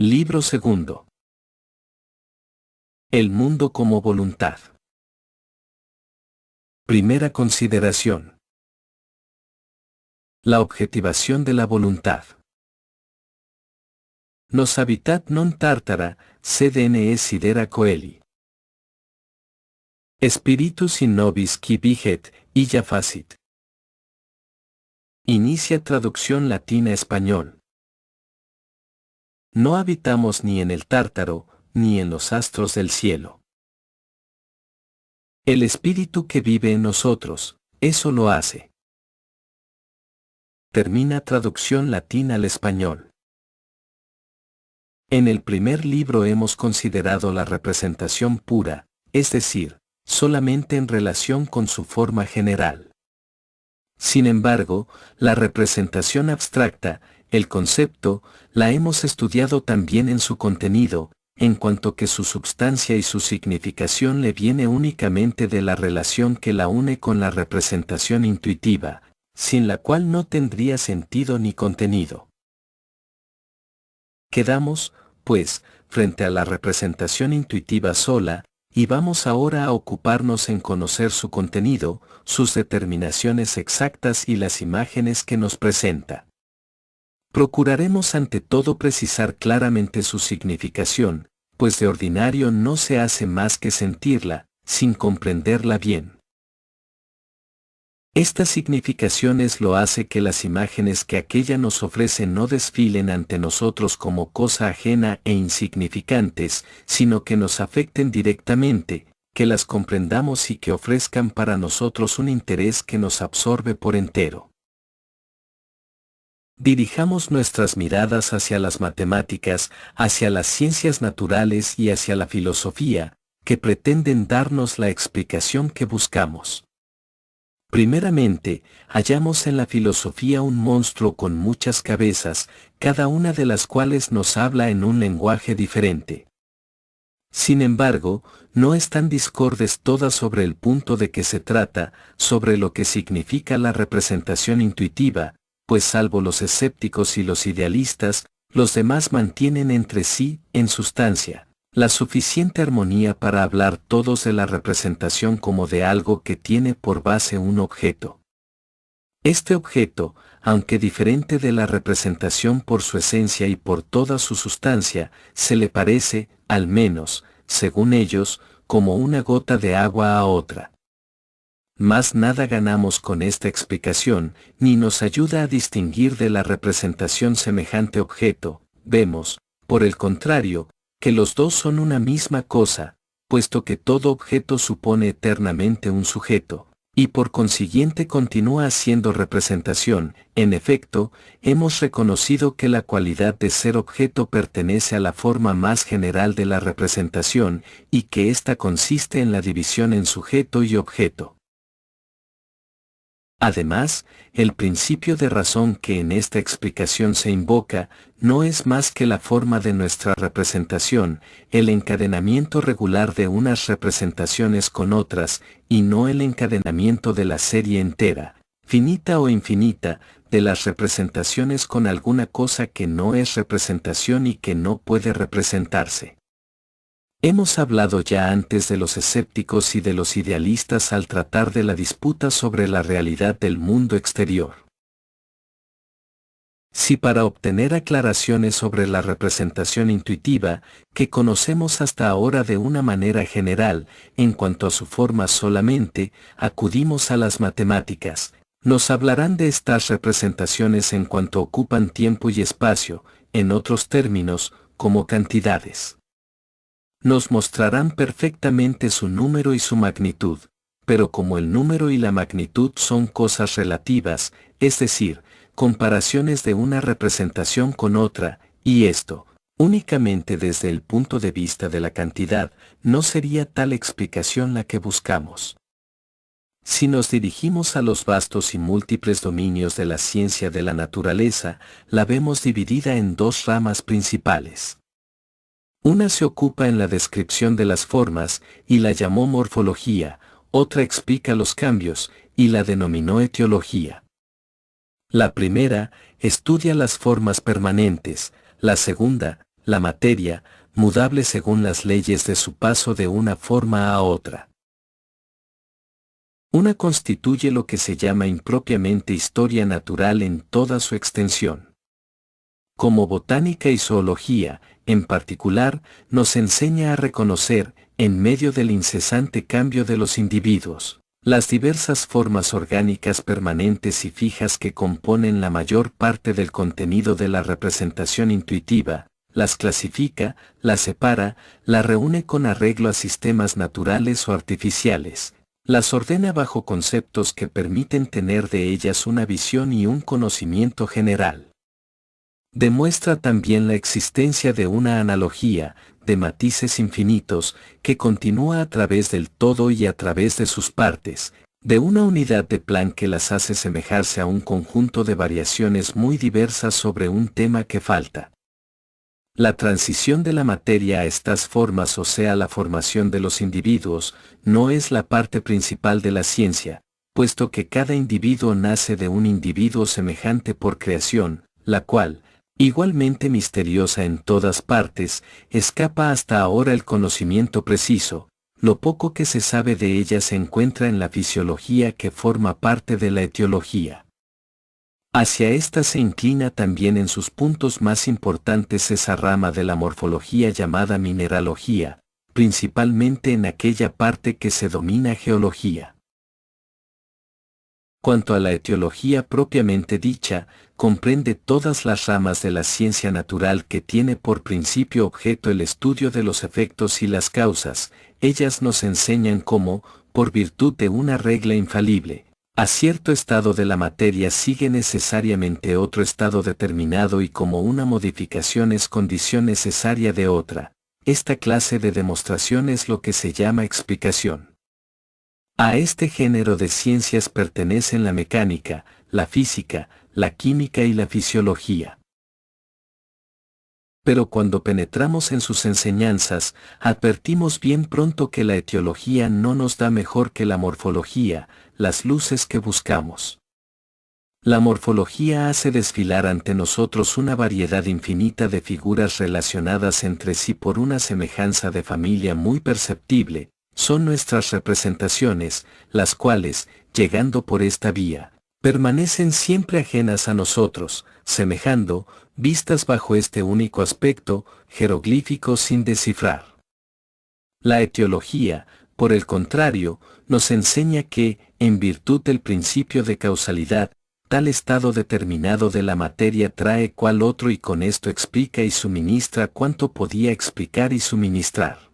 Libro segundo. El mundo como voluntad. Primera consideración. La objetivación de la voluntad. Nos habitat non tartara, sed ene sidera coeli. Spiritus in nobis qui viget, illa facit. Inicia traducción latina-español. No habitamos ni en el Tártaro, ni en los astros del cielo. El espíritu que vive en nosotros, eso lo hace. Termina traducción latina al español. En el primer libro hemos considerado la representación pura, es decir, solamente en relación con su forma general. Sin embargo, la representación abstracta, el concepto, la hemos estudiado también en su contenido, en cuanto que su substancia y su significación le viene únicamente de la relación que la une con la representación intuitiva, sin la cual no tendría sentido ni contenido. Quedamos, pues, frente a la representación intuitiva sola, y vamos ahora a ocuparnos en conocer su contenido, sus determinaciones exactas y las imágenes que nos presenta. Procuraremos ante todo precisar claramente su significación, pues de ordinario no se hace más que sentirla, sin comprenderla bien. Esta significación es lo hace que las imágenes que aquella nos ofrece no desfilen ante nosotros como cosa ajena e insignificantes, sino que nos afecten directamente, que las comprendamos y que ofrezcan para nosotros un interés que nos absorbe por entero. Dirijamos nuestras miradas hacia las matemáticas, hacia las ciencias naturales y hacia la filosofía, que pretenden darnos la explicación que buscamos. Primeramente, hallamos en la filosofía un monstruo con muchas cabezas, cada una de las cuales nos habla en un lenguaje diferente. Sin embargo, no están discordes todas sobre el punto de que se trata, sobre lo que significa la representación intuitiva, pues salvo los escépticos y los idealistas, los demás mantienen entre sí, en sustancia, la suficiente armonía para hablar todos de la representación como de algo que tiene por base un objeto. Este objeto, aunque diferente de la representación por su esencia y por toda su sustancia, se le parece, al menos, según ellos, como una gota de agua a otra. Mas nada ganamos con esta explicación, ni nos ayuda a distinguir de la representación semejante objeto. Vemos, por el contrario, que los dos son una misma cosa, puesto que todo objeto supone eternamente un sujeto, y por consiguiente continúa siendo representación. En efecto, hemos reconocido que la cualidad de ser objeto pertenece a la forma más general de la representación, y que ésta consiste en la división en sujeto y objeto. Además, el principio de razón que en esta explicación se invoca, no es más que la forma de nuestra representación, el encadenamiento regular de unas representaciones con otras, y no el encadenamiento de la serie entera, finita o infinita, de las representaciones con alguna cosa que no es representación y que no puede representarse. Hemos hablado ya antes de los escépticos y de los idealistas al tratar de la disputa sobre la realidad del mundo exterior. Si para obtener aclaraciones sobre la representación intuitiva, que conocemos hasta ahora de una manera general, en cuanto a su forma solamente, acudimos a las matemáticas, nos hablarán de estas representaciones en cuanto ocupan tiempo y espacio, en otros términos, como cantidades. Nos mostrarán perfectamente su número y su magnitud, pero como el número y la magnitud son cosas relativas, es decir, comparaciones de una representación con otra, y esto, únicamente desde el punto de vista de la cantidad, no sería tal explicación la que buscamos. Si nos dirigimos a los vastos y múltiples dominios de la ciencia de la naturaleza, la vemos dividida en dos ramas principales. Una se ocupa en la descripción de las formas, y la llamó morfología, otra explica los cambios, y la denominó etiología. La primera, estudia las formas permanentes, la segunda, la materia, mudable según las leyes de su paso de una forma a otra. Una constituye lo que se llama impropiamente historia natural en toda su extensión. Como botánica y zoología, en particular, nos enseña a reconocer, en medio del incesante cambio de los individuos, las diversas formas orgánicas permanentes y fijas que componen la mayor parte del contenido de la representación intuitiva, las clasifica, las separa, las reúne con arreglo a sistemas naturales o artificiales, las ordena bajo conceptos que permiten tener de ellas una visión y un conocimiento general. Demuestra también la existencia de una analogía, de matices infinitos, que continúa a través del todo y a través de sus partes, de una unidad de plan que las hace semejarse a un conjunto de variaciones muy diversas sobre un tema que falta. La transición de la materia a estas formas, o sea, la formación de los individuos, no es la parte principal de la ciencia, puesto que cada individuo nace de un individuo semejante por creación, la cual, igualmente misteriosa en todas partes, escapa hasta ahora el conocimiento preciso. Lo poco que se sabe de ella se encuentra en la fisiología que forma parte de la etiología. Hacia esta se inclina también en sus puntos más importantes esa rama de la morfología llamada mineralogía, principalmente en aquella parte que se domina geología. Cuanto a la etiología propiamente dicha, comprende todas las ramas de la ciencia natural que tiene por principio objeto el estudio de los efectos y las causas. Ellas nos enseñan cómo, por virtud de una regla infalible, a cierto estado de la materia sigue necesariamente otro estado determinado y como una modificación es condición necesaria de otra. Esta clase de demostración es lo que se llama explicación. A este género de ciencias pertenecen la mecánica, la física, la química y la fisiología. Pero cuando penetramos en sus enseñanzas, advertimos bien pronto que la etiología no nos da mejor que la morfología, las luces que buscamos. La morfología hace desfilar ante nosotros una variedad infinita de figuras relacionadas entre sí por una semejanza de familia muy perceptible. Son nuestras representaciones, las cuales, llegando por esta vía, permanecen siempre ajenas a nosotros, semejando, vistas bajo este único aspecto, jeroglíficos sin descifrar. La etiología, por el contrario, nos enseña que, en virtud del principio de causalidad, tal estado determinado de la materia trae cual otro y con esto explica y suministra cuanto podía explicar y suministrar.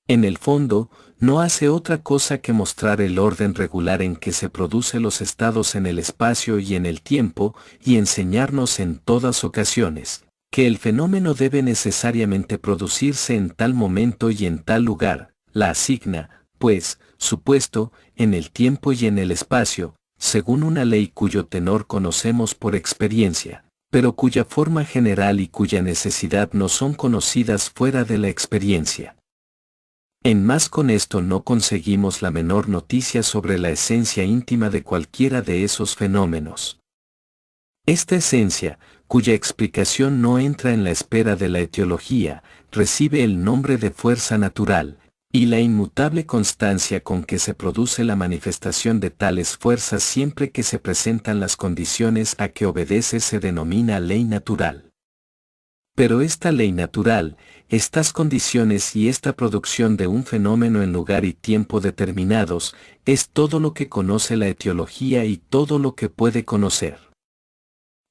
En el fondo, no hace otra cosa que mostrar el orden regular en que se producen los estados en el espacio y en el tiempo, y enseñarnos en todas ocasiones, que el fenómeno debe necesariamente producirse en tal momento y en tal lugar, la asigna, pues, supuesto, en el tiempo y en el espacio, según una ley cuyo tenor conocemos por experiencia, pero cuya forma general y cuya necesidad no son conocidas fuera de la experiencia. En más con esto no conseguimos la menor noticia sobre la esencia íntima de cualquiera de esos fenómenos. Esta esencia, cuya explicación no entra en la esfera de la etiología, recibe el nombre de fuerza natural, y la inmutable constancia con que se produce la manifestación de tales fuerzas siempre que se presentan las condiciones a que obedece se denomina ley natural. Pero esta ley natural, estas condiciones y esta producción de un fenómeno en lugar y tiempo determinados, es todo lo que conoce la etiología y todo lo que puede conocer.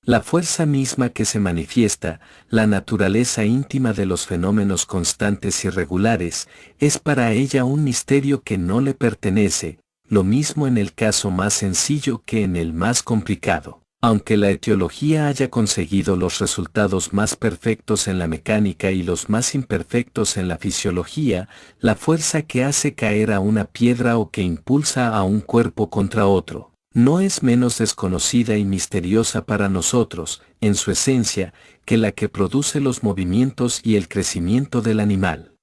La fuerza misma que se manifiesta, la naturaleza íntima de los fenómenos constantes y regulares, es para ella un misterio que no le pertenece, lo mismo en el caso más sencillo que en el más complicado. Aunque la etiología haya conseguido los resultados más perfectos en la mecánica y los más imperfectos en la fisiología, la fuerza que hace caer a una piedra o que impulsa a un cuerpo contra otro, no es menos desconocida y misteriosa para nosotros, en su esencia, que la que produce los movimientos y el crecimiento del animal.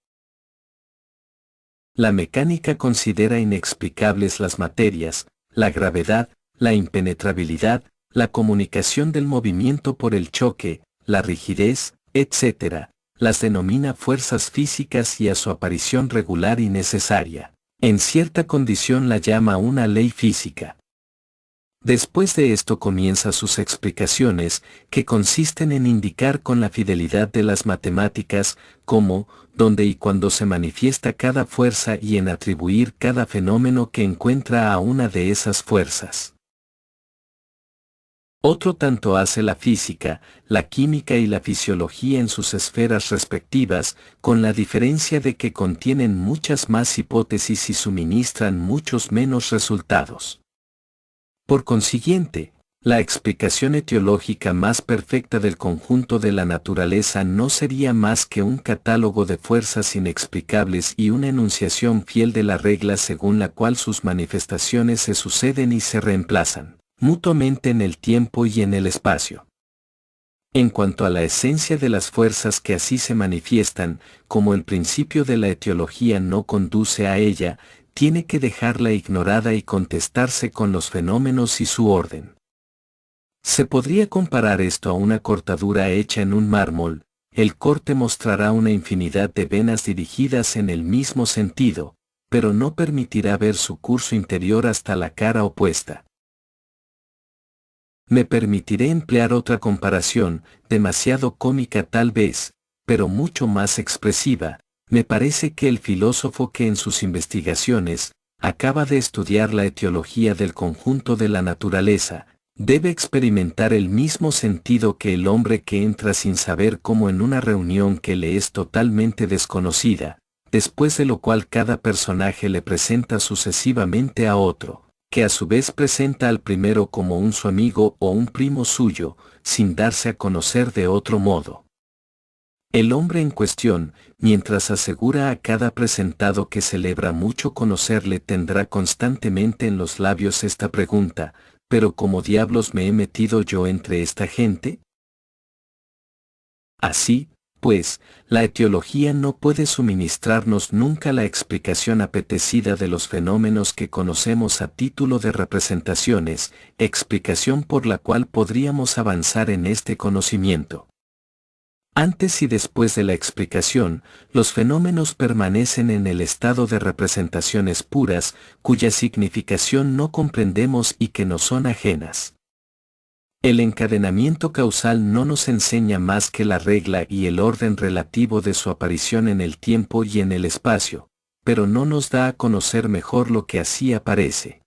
La mecánica considera inexplicables las materias, la gravedad, la impenetrabilidad, la comunicación del movimiento por el choque, la rigidez, etc., las denomina fuerzas físicas y a su aparición regular y necesaria, en cierta condición la llama una ley física. Después de esto comienza sus explicaciones, que consisten en indicar con la fidelidad de las matemáticas cómo, dónde y cuándo se manifiesta cada fuerza y en atribuir cada fenómeno que encuentra a una de esas fuerzas. Otro tanto hace la física, la química y la fisiología en sus esferas respectivas, con la diferencia de que contienen muchas más hipótesis y suministran muchos menos resultados. Por consiguiente, la explicación etiológica más perfecta del conjunto de la naturaleza no sería más que un catálogo de fuerzas inexplicables y una enunciación fiel de la regla según la cual sus manifestaciones se suceden y se reemplazan mutuamente en el tiempo y en el espacio. En cuanto a la esencia de las fuerzas que así se manifiestan, como el principio de la etiología no conduce a ella, tiene que dejarla ignorada y contestarse con los fenómenos y su orden. Se podría comparar esto a una cortadura hecha en un mármol. El corte mostrará una infinidad de venas dirigidas en el mismo sentido, pero no permitirá ver su curso interior hasta la cara opuesta. Me permitiré emplear otra comparación, demasiado cómica tal vez, pero mucho más expresiva. Me parece que el filósofo que en sus investigaciones acaba de estudiar la etiología del conjunto de la naturaleza, debe experimentar el mismo sentido que el hombre que entra sin saber cómo en una reunión que le es totalmente desconocida, después de lo cual cada personaje le presenta sucesivamente a otro, que a su vez presenta al primero como un su amigo o un primo suyo, sin darse a conocer de otro modo. El hombre en cuestión, mientras asegura a cada presentado que celebra mucho conocerle, tendrá constantemente en los labios esta pregunta: ¿pero cómo diablos me he metido yo entre esta gente? Así, pues, la etiología no puede suministrarnos nunca la explicación apetecida de los fenómenos que conocemos a título de representaciones, explicación por la cual podríamos avanzar en este conocimiento. Antes y después de la explicación, los fenómenos permanecen en el estado de representaciones puras, cuya significación no comprendemos y que nos son ajenas. El encadenamiento causal no nos enseña más que la regla y el orden relativo de su aparición en el tiempo y en el espacio, pero no nos da a conocer mejor lo que así aparece.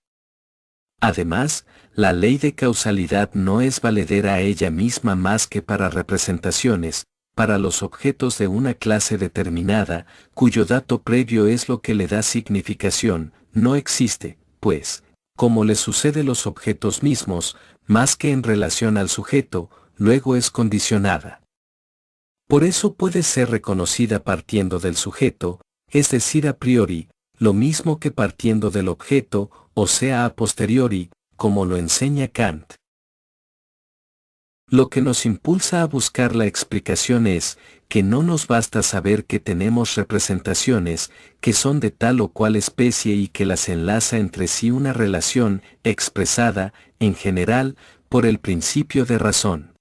Además, la ley de causalidad no es valedera a ella misma más que para representaciones, para los objetos de una clase determinada, cuyo dato previo es lo que le da significación. No existe, pues, como le sucede los objetos mismos, más que en relación al sujeto, luego es condicionada. Por eso puede ser reconocida partiendo del sujeto, es decir a priori, lo mismo que partiendo del objeto, o sea a posteriori, como lo enseña Kant. Lo que nos impulsa a buscar la explicación es, que no nos basta saber que tenemos representaciones, que son de tal o cual especie y que las enlaza entre sí una relación, expresada, en general, por el principio de razón.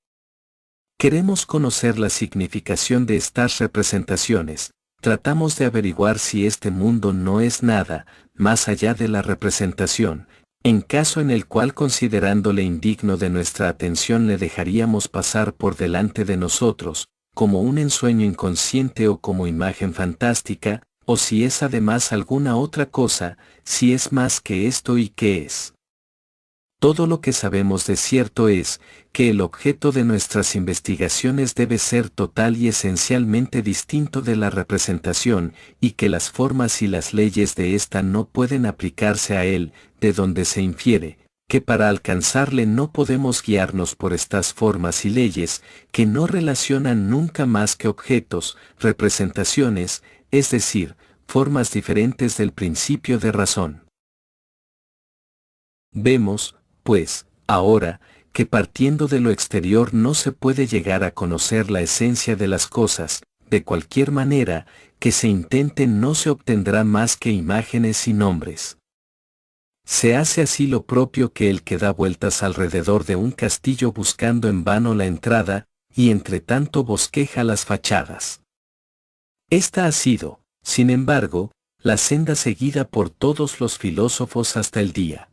Queremos conocer la significación de estas representaciones, tratamos de averiguar si este mundo no es nada, más allá de la representación, en caso en el cual considerándole indigno de nuestra atención le dejaríamos pasar por delante de nosotros, como un ensueño inconsciente o como imagen fantástica, o si es además alguna otra cosa, si es más que esto y qué es. Todo lo que sabemos de cierto es, que el objeto de nuestras investigaciones debe ser total y esencialmente distinto de la representación, y que las formas y las leyes de ésta no pueden aplicarse a él, de donde se infiere, que para alcanzarle no podemos guiarnos por estas formas y leyes, que no relacionan nunca más que objetos, representaciones, es decir, formas diferentes del principio de razón. Vemos, pues, ahora, que partiendo de lo exterior no se puede llegar a conocer la esencia de las cosas, de cualquier manera que se intente no se obtendrá más que imágenes y nombres. Se hace así lo propio que el que da vueltas alrededor de un castillo buscando en vano la entrada, y entre tanto bosqueja las fachadas. Esta ha sido, sin embargo, la senda seguida por todos los filósofos hasta el día